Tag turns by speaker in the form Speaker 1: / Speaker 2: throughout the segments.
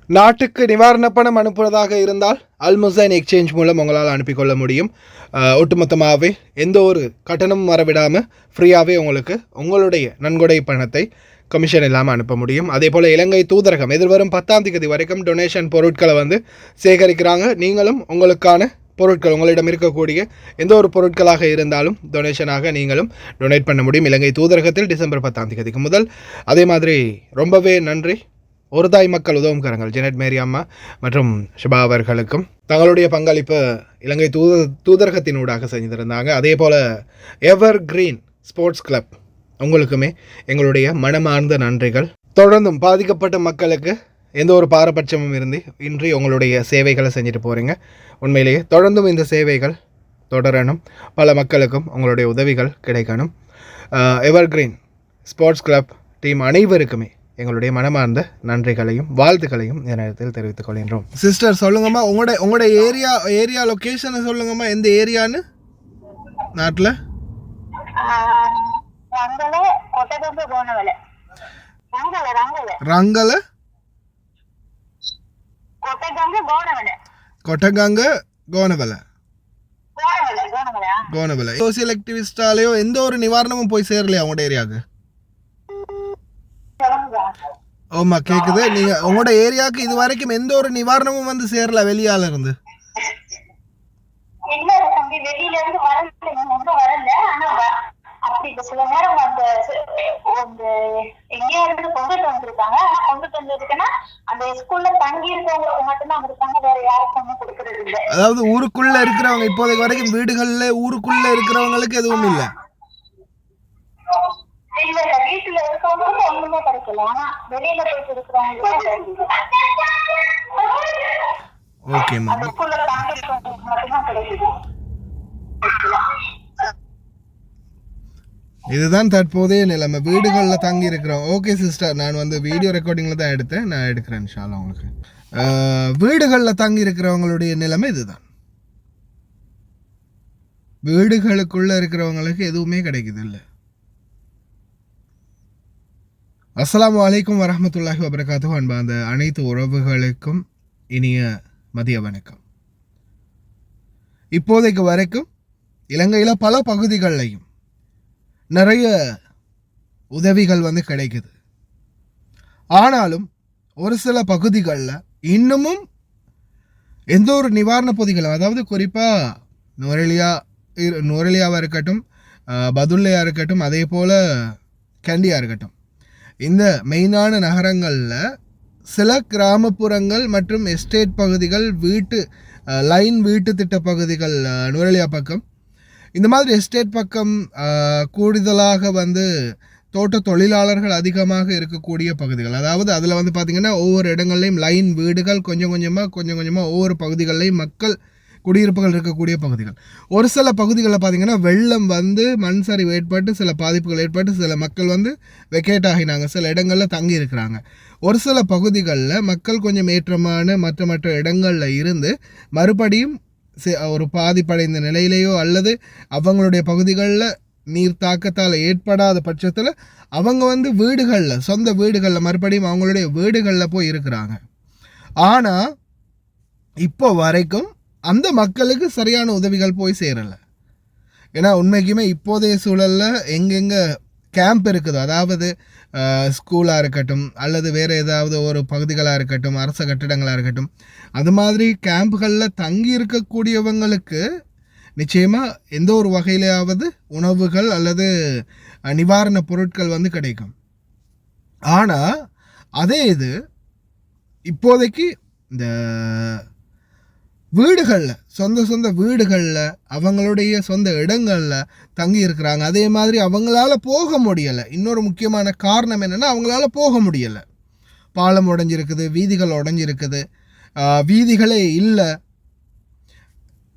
Speaker 1: நாட்டுக்கு நிவாரண பணம் அனுப்புவதாக இருந்தால் அல்முசைன் எக்ஸ்சேஞ்ச் மூலம் உங்களால் அனுப்பிக்கொள்ள முடியும். ஒட்டுமொத்தமாகவே எந்த ஒரு கட்டணமும் வரவிடாமல் ஃப்ரீயாகவே உங்களுக்கு உங்களுடைய நன்கொடை பணத்தை கமிஷன் இல்லாமல் அனுப்ப முடியும். அதே போல் இலங்கை தூதரகம் எதிர்வரும் 10ஆம் தேதி வரைக்கும் டொனேஷன் பொருட்களை சேகரிக்கிறாங்க. நீங்களும் உங்களுக்கான பொருட்கள் உங்களிடம் இருக்கக்கூடிய எந்த ஒரு பொருட்களாக இருந்தாலும் டொனேஷனாக நீங்களும் டொனேட் பண்ண முடியும் இலங்கை தூதரகத்தில் டிசம்பர் 10ஆம் தேதிக்கு முதல். அதே மாதிரி ரொம்பவே நன்றி ஒரு தாய் மக்கள் உதவும் கரங்கள் ஜெனட் மேரி அம்மா மற்றும் ஷிபா அவர்களுக்கும் தங்களுடைய பங்களிப்பு இலங்கை தூதரகத்தினூடாக செஞ்சிருந்தாங்க. அதே போல் எவர் கிரீன் ஸ்போர்ட்ஸ் கிளப் உங்களுக்குமே எங்களுடைய மனமார்ந்த நன்றிகள். தொடர்ந்தும் பாதிக்கப்பட்ட மக்களுக்கு எந்த ஒரு பாரபட்சமும் இன்றி உங்களுடைய சேவைகளை செஞ்சுட்டு போகிறீங்க. உண்மையிலேயே தொடர்ந்தும் இந்த சேவைகள் தொடரணும். பல மக்களுக்கும் உங்களுடைய உதவிகள் கிடைக்கணும். எவர் கிரீன் ஸ்போர்ட்ஸ் கிளப் டீம் அனைவருக்குமே எங்களுடைய மனமார்ந்த நன்றிகளையும் வாழ்த்துக்களையும் இந்த நேரத்தில் தெரிவித்துக் கொள்கின்றோம். சிஸ்டர் சொல்லுங்கம்மா, உங்களோட ஏரியா லொக்கேஷனை சொல்லுங்கம்மா. எந்த ஏரியான்னு நாட்டில்? ரங்கல கொட்டகங்க கோனவலை. சோசியல் ஆக்டிவிஸ்டாலேயோ எந்த ஒரு நிவாரணமும் போய் சேரலையா உங்களோட ஏரியாவுக்கு? ஆமா கேக்குது. நீங்க உங்களோட ஏரியாவுக்கு இது வரைக்கும் எந்த ஒரு நிவாரணமும் சேரல வெளியால இருந்து? சில நேரம் எங்கேயா இருந்து கொண்டுட்டு வந்திருக்காங்க. கொண்டுட்டு வந்திருக்குன்னா அந்த ஸ்கூல்ல தங்கி இருக்கவங்களுக்கு மட்டும்தான் இருக்காங்க, வேற யாருக்கும் கொடுக்கறது இல்லை. அதாவது ஊருக்குள்ள இருக்கிறவங்க இப்போதைக்கு வரைக்கும் வீடுகள்ல ஊருக்குள்ள இருக்கிறவங்களுக்கு எதுவும் இல்லை. இல்ல இல்ல, வீட்டுல இருக்கவங்களுக்கு ஒண்ணுமே கிடைக்கல. ஆனா வெளியில போயிட்டு இருக்கிறவங்களுக்கு அந்த ஸ்கூல்ல தங்கி இருக்கவங்களுக்கு மட்டும்தான் கிடைக்குது. இதுதான் தற்போதைய நிலைமை. வீடுகளில் தங்கி இருக்கிறோம். ஓகே சிஸ்டர், நான் வீடியோ ரெக்கார்டிங்கில் தான் எடுத்தேன், நான் எடுக்கிறேன் இன்ஷால்லா உங்களுக்கு. வீடுகளில் தங்கி இருக்கிறவங்களுடைய நிலைமை இதுதான். வீடுகளுக்குள்ளே இருக்கிறவங்களுக்கு எதுவுமே கிடைக்குது இல்லை. அஸ்ஸலாமு அலைக்கும் வரஹ்மத்துல்லாஹி வபரகாத்துஹு. அன்பா அந்த அனைத்து உறவுகளுக்கும் இனிய மதிய வணக்கம். இப்போதைக்கு வரைக்கும் இலங்கையில் பல பகுதிகள்லையும் நிறைய உதவிகள் கிடைக்குது. ஆனாலும் ஒரு சில பகுதிகளில் இன்னமும் எந்த ஒரு நிவாரண பொதிகளும், அதாவது குறிப்பாக நுவரெலியாவாக இருக்கட்டும், பதுல்லையாக இருக்கட்டும், அதே போல் கேண்டியாக இருக்கட்டும், இந்த மெயினான நகரங்களில் சில கிராமப்புறங்கள் மற்றும் எஸ்டேட் பகுதிகள், வீட்டு திட்ட பகுதிகள், நுவரெலியா பக்கம் இந்த மாதிரி எஸ்டேட் பக்கம் கூடுதலாக தோட்ட தொழிலாளர்கள் அதிகமாக இருக்கக்கூடிய பகுதிகள். அதாவது அதில் பார்த்திங்கன்னா ஒவ்வொரு இடங்கள்லையும் லைன் வீடுகள் கொஞ்சம் கொஞ்சமாக ஒவ்வொரு பகுதிகள்லையும் மக்கள் குடியிருப்புகள் இருக்கக்கூடிய பகுதிகள். ஒரு சில பகுதிகளில் பார்த்திங்கன்னா வெள்ளம் மண் சரிவு ஏற்பட்டு சில பாதிப்புகள் ஏற்பட்டு சில மக்கள் வெக்கேட் ஆகினாங்க, சில இடங்களில் தங்கி இருக்கிறாங்க. ஒரு சில பகுதிகளில் மக்கள் கொஞ்சம் ஏற்றமான மற்ற இடங்களில் இருந்து மறுபடியும் ஒரு பாதிப்படைந்த நிலையிலேயோ அல்லது அவங்களுடைய பகுதிகளில் நீர் தாக்கத்தால் ஏற்படாத பட்சத்தில் அவங்க வீடுகளில், சொந்த வீடுகளில் மறுபடியும் அவங்களுடைய வீடுகளில் போய் இருக்கிறாங்க. ஆனால் இப்போ வரைக்கும் அந்த மக்களுக்கு சரியான உதவிகள் போய் சேரலை. ஏன்னா உண்மைக்குமே இப்போதைய சூழலில் எங்கெங்கே கேம்ப் இருக்குதோ, அதாவது ஸ்கூலாக இருக்கட்டும் அல்லது வேறு ஏதாவது ஒரு பகுதிகளாக இருக்கட்டும், அரச கட்டிடங்களாக இருக்கட்டும், அது மாதிரி கேம்புகளில் தங்கி இருக்கக்கூடியவங்களுக்கு நிச்சயமாக எந்த ஒரு வகையிலாவது உணவுகள் அல்லது நிவாரண பொருட்கள் கிடைக்கும். ஆனால் அதே இது இப்போதைக்கு இந்த வீடுகளில், சொந்த வீடுகளில், அவங்களுடைய சொந்த இடங்களில் தங்கி இருக்கிறாங்க. அதே மாதிரி அவங்களால போக முடியலை. இன்னொரு முக்கியமான காரணம் என்னென்னா, அவங்களால போக முடியலை. பாலம் உடைஞ்சிருக்குது, வீதிகள் உடைஞ்சிருக்குது, வீதிகளே இல்லை.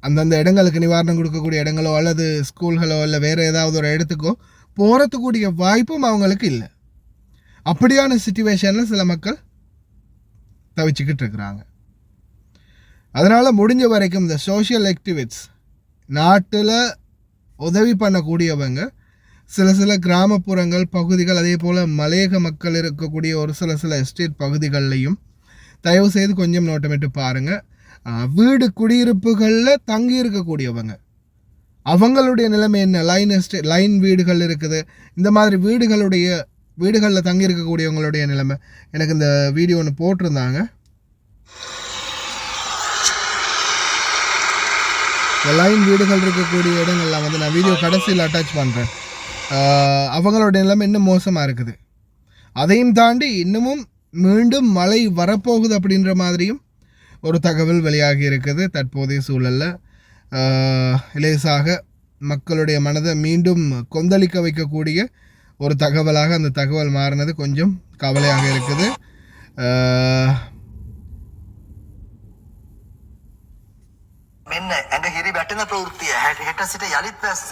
Speaker 1: அந்தந்த இடங்களுக்கு நிவாரணம் கொடுக்கக்கூடிய இடங்களோ அல்லது ஸ்கூல்களோ இல்லை வேறு ஏதாவது ஒரு இடத்துக்கோ போகிறதுக்கூடிய வாய்ப்பும் அவங்களுக்கு இல்லை. அப்படியான சிச்சுவேஷனில் சில மக்கள் தவிச்சுக்கிட்டு இருக்கிறாங்க. அதனால் முடிஞ்ச வரைக்கும் இந்த சோஷியல் ஆக்டிவிஸ்ட்ஸ், நாட்டில் உதவி பண்ணக்கூடியவங்க சில கிராமப்புறங்கள் பகுதிகள், அதே போல் மலையக மக்கள் இருக்கக்கூடிய ஒரு சில எஸ்டேட் பகுதிகள்லையும் தயவு செய்து கொஞ்சம் நோட்டமிட்டு பாருங்கள். வீடு குடியிருப்புகளில் தங்கி இருக்கக்கூடியவங்க அவங்களுடைய நிலைமை என்ன, லைன் வீடுகள் இருக்குது, இந்த மாதிரி வீடுகளில் தங்கி இருக்கக்கூடியவங்களுடைய நிலைமை. எனக்கு இந்த வீடியோ ஒன்று போட்டிருந்தாங்க. லைன் வீடுகள் இருக்கக்கூடிய இடங்கள்லாம் வந்து நான் வீடியோ கடைசியில் அட்டாச் பண்ணுறேன். அவங்களுடைய நிலைமை இன்னும் மோசமாக இருக்குது. அதையும் தாண்டி இன்னமும் மீண்டும் மழை வரப்போகுது அப்படின்ற மாதிரியும் ஒரு தகவல் வெளியாகி இருக்குது. தற்போதைய சூழலில் லேசாக மக்களுடைய மனதை மீண்டும் கொந்தளிக்க வைக்கக்கூடிய ஒரு தகவலாக அந்த தகவல் மாறினது கொஞ்சம் கவலையாக இருக்குது.
Speaker 2: මෙන්න ඇඟ හිරි වැටෙන ප්‍රවෘත්තිය හෙට සිට යළිත් වැස්ස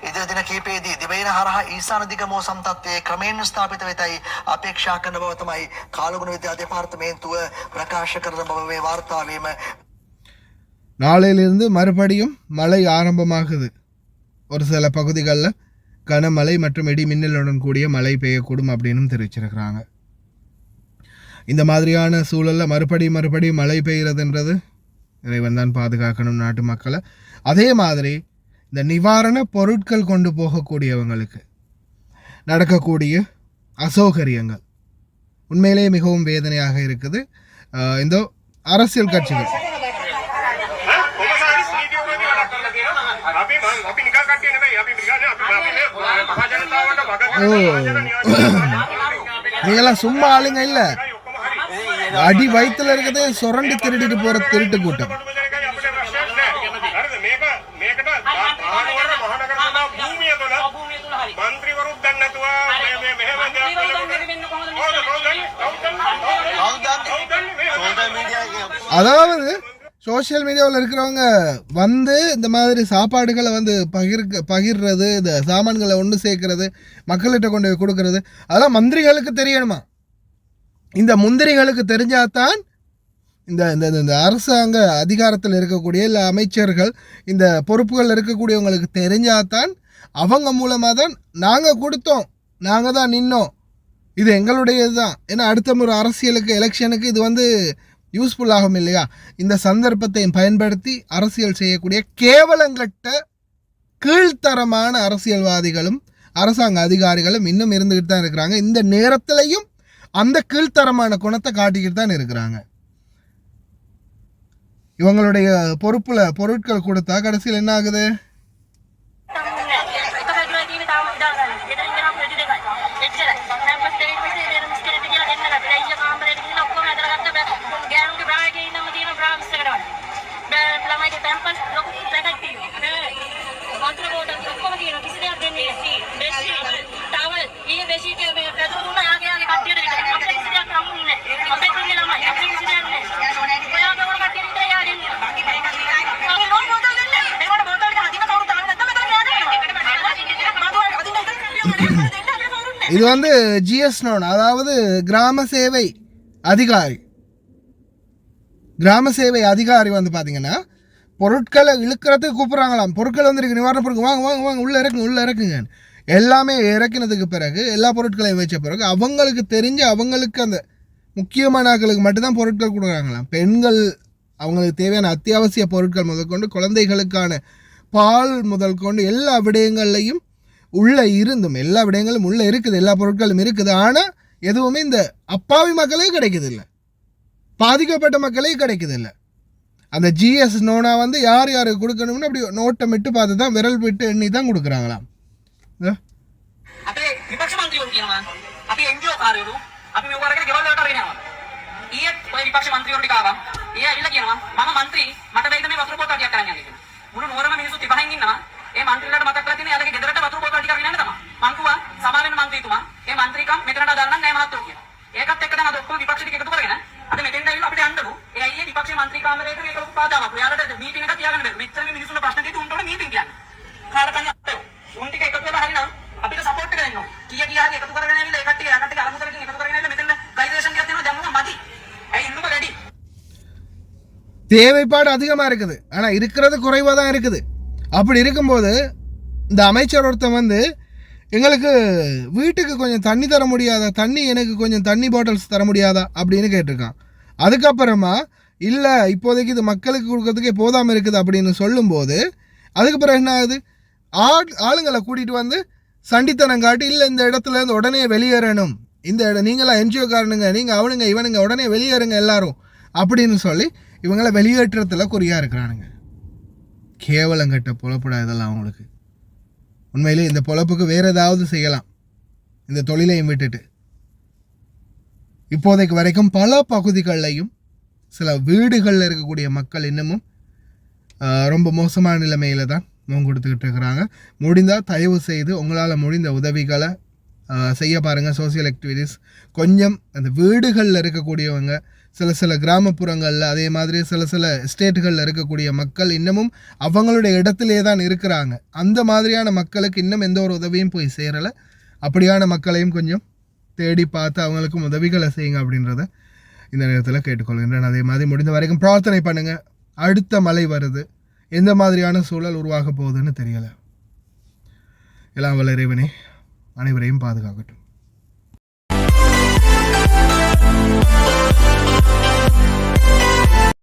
Speaker 2: ඉදිරි දින කිහිපයේදී දිවයින හරහා ඊශාන දිග මෝසම් තත්ත්වයේ ක්‍රමයෙන් ස්ථාපිත වෙතයි අපේක්ෂා කරන බව තමයි කාලගුණ විද්‍යා දෙපාර්තමේන්තුව ප්‍රකාශ කරන බව මේ වාර්තාවේම.
Speaker 1: நாளையிலிருந்து மறுபடியும் மழை ஆரம்பமாகுது. ஒரு சில பகுதிகளில் கனமழை மற்றும் இடி மின்னலுடன் கூடிய மழை பெய்யக்கூடும் அப்படின்னு தெரிவிச்சிருக்கிறாங்க. இந்த மாதிரியான சூழலில் மறுபடியும் மழை பெய்கிறதுன்றது இறைவன் தான் பாதுகாக்கணும் நாட்டு மக்களை. அதே மாதிரி இந்த நிவாரண பொருட்கள் கொண்டு போகக்கூடியவங்களுக்கு நடக்கக்கூடிய அசௌகரியங்கள் உண்மையிலேயே மிகவும் வேதனையாக இருக்குது. இந்த அரசியல் கட்சிகள் நீங்களாம் சும்மா ஆளுங்க இல்லை, அடி வயிற்றுல இருக்கதே சுரண்டி திருடிட்டு போற திருட்டு கூட்டம். அதாவது சோசியல் மீடியாவில் இருக்கிறவங்க வந்து இந்த மாதிரி சாப்பாடுகளை வந்து பகிர்றது, இந்த சாமான்களை ஒன்று சேர்க்கறது, மக்கள்கிட்ட கொண்டு போய் கொடுக்கறது, அதெல்லாம் மந்திரிகளுக்கு தெரியணுமா? இந்த முந்திரிகளுக்கு தெரிஞ்சாதான் இந்த இந்த அரசாங்க அதிகாரத்தில் இருக்கக்கூடிய இல்லை அமைச்சர்கள் இந்த பொறுப்புகள் இருக்கக்கூடியவங்களுக்கு தெரிஞ்சாதான் அவங்க மூலமாக தான் நாங்கள் கொடுத்தோம், நாங்கள் தான் நின்னோம், இது எங்களுடையது தான். ஏன்னா அடுத்த முறை அரசியலுக்கு எலெக்ஷனுக்கு இது வந்து யூஸ்ஃபுல் ஆகும் இல்லையா? இந்த சந்தர்ப்பத்தை பயன்படுத்தி அரசியல் செய்யக்கூடிய கேவலங்கட்ட கீழ்த்தரமான அரசியல்வாதிகளும் அரசாங்க அதிகாரிகளும் இன்னும் இருந்துக்கிட்டு தான் இருக்கிறாங்க. இந்த நேரத்திலையும் அந்த கீழ்த்தரமான குணத்தை காட்டிக்கிட்டு தான் இருக்கிறாங்க. இவங்களுடைய பொறுப்புல பொருட்கள் கொடுத்தா கடைசியில் என்ன ஆகுது? இது வந்து ஜிஎஸ் நோன், அதாவது கிராம சேவை அதிகாரி வந்து பார்த்தீங்கன்னா பொருட்களை இழுக்கிறதுக்கு கூப்பிட்றாங்களாம். பொருட்கள் வந்துருக்கு, நிவாரண பொருட்கள் வாங்க உள்ளே இறக்குங்க. எல்லாமே இறக்கினதுக்கு பிறகு எல்லா பொருட்களையும் வச்ச பிறகு அவங்களுக்கு தெரிஞ்சு அவங்களுக்கு அந்த முக்கியமான ஆட்களுக்கு மட்டும்தான் பொருட்கள் கொடுக்குறாங்களாம். பெண்கள் அவங்களுக்கு தேவையான அத்தியாவசிய பொருட்கள் முதற்கொண்டு குழந்தைகளுக்கான பால் முதல் கொண்டு எல்லா விடயங்கள்லையும் உள்ளே இருந்தும் எல்லா விடயங்களும் உள்ளே இருக்குது, எல்லா பொருட்களும் இருக்குது. ஆனால் எதுவுமே இந்த அப்பாவி மக்களே கிடைக்குது இல்லை, பாதிக்கப்பட்ட மக்களே கிடைக்குது இல்லை. அந்த ஜிஎஸ் நோனா வந்து யார் யாருக்கு கொடுக்கணும்னு அப்படி நோட்டம் விட்டு பார்த்து தான் விரல் விட்டு எண்ணி தான் கொடுக்குறாங்களாம்.
Speaker 3: ඒ මන්ත්‍රීලාට මතක් කරලා තියෙන යාලගේ ගෙදරට වතුර බෝතල් ටිකක් ගෙනන්න තමයි. මං කිව්වා සමාවෙන්න මන්ත්‍රීතුමා ඒ මන්ත්‍රීකම් මෙතනට දාන්න නැහැ මහත්තයෝ කියලා. ඒකත් එක්ක දැන් අද ඔක්කොම විපක්ෂ ටික එකතු කරගෙන අද මෙතෙන්ට ඇවිල්ලා අපිට යන්නලු. ඒ අයියේ විපක්ෂ මන්ත්‍රී කාමරයට මේක ලොකු පාදාවක්. ඔයාලට මීටින් එකක් තියාගන්න බැහැ. මෙච්චර මේ මිනිස්සුන්ට ප්‍රශ්න දෙන්න උන්ට ඕනේ මීටින් කියන්නේ. කාලකන්‍ය අපේ උන් ටික එකතු වෙලා හරිනම් අපිට සපෝට් එක දෙන්න ඕනේ. කීය හරි එකතු කරගෙන ඇවිල්ලා ඒ කට්ටිය අලමුදලකින් එකතු කරගෙන ඇවිල්ලා මෙතන ගයිඩේෂන් එකක් දෙනවා දැම්මම මදි. ඇයි ඉන්නම ரெடி.
Speaker 1: தேவைப்பாடு அதிகமாக இருக்குது, ஆனால் இருக்கிறது குறைவாக தான் இருக்குது. அப்படி இருக்கும்போது இந்த அமைச்சர் ஒருத்தன் வந்து எங்களுக்கு வீட்டுக்கு கொஞ்சம் தண்ணி தர முடியாதா, எனக்கு கொஞ்சம் தண்ணி பாட்டில்ஸ் தர முடியாதா அப்படின்னு கேட்டிருக்கான். அதுக்கப்புறமா இல்லை இப்போதைக்கு இது மக்களுக்கு கொடுக்கறதுக்கே போதாமல் இருக்குது அப்படின்னு சொல்லும்போது அதுக்கு பிறகு என்ன ஆகுது, ஆளுங்களை கூட்டிகிட்டு வந்து சண்டித்தனம் காட்டி இல்லை இந்த இடத்துல இருந்து உடனே வெளியேறணும், இந்த இடம் நீங்களாம் என்ஜிஓ காரனுங்க, நீங்கள் அவனுங்க இவனுங்க உடனே வெளியேறுங்க எல்லாரும் அப்படின்னு சொல்லி இவங்களை வெளியேற்றத்தில் குறியாக இருக்கிறானுங்க. கேவலங்கட்ட பொழப்புடா இதெல்லாம் அவங்களுக்கு. உண்மையிலே இந்த பொழப்புக்கு வேறு ஏதாவது செய்யலாம், இந்த தொழிலையும் விட்டுட்டு. இப்போதைக்கு வரைக்கும் பல பகுதிகளிலையும் சில வீடுகளில் இருக்கக்கூடிய மக்கள் இன்னமும் ரொம்ப மோசமான நிலைமையில் தான் முகம் கொடுத்துக்கிட்டு இருக்கிறாங்க. முடிந்தால் தயவு செய்து உங்களால் முடிந்த உதவிகளை செய்ய பாருங்கள். சோசியல் ஆக்டிவிட்டீஸ் கொஞ்சம் அந்த வீடுகளில் இருக்கக்கூடியவங்க, சில கிராமப்புறங்களில், அதே மாதிரி சில ஸ்டேட்டுகளில் இருக்கக்கூடிய மக்கள் இன்னமும் அவங்களுடைய இடத்திலே தான் இருக்கிறாங்க. அந்த மாதிரியான மக்களுக்கு இன்னும் எந்த ஒரு உதவியும் போய் சேரலை. அப்படியான மக்களையும் கொஞ்சம் தேடி பார்த்து அவங்களுக்கும் உதவிகளை செய்யுங்க அப்படின்றத இந்த நேரத்தில் கேட்டுக்கொள்கின்றேன். அதே மாதிரி முடிந்த வரைக்கும் பிரார்த்தனை பண்ணுங்கள். அடுத்த மழை வருது, எந்த மாதிரியான சூழல் உருவாக போகுதுன்னு தெரியலை. எல்லாம் வல்ல இறைவனே அனைவரையும் பாதுகாக்கட்டும்.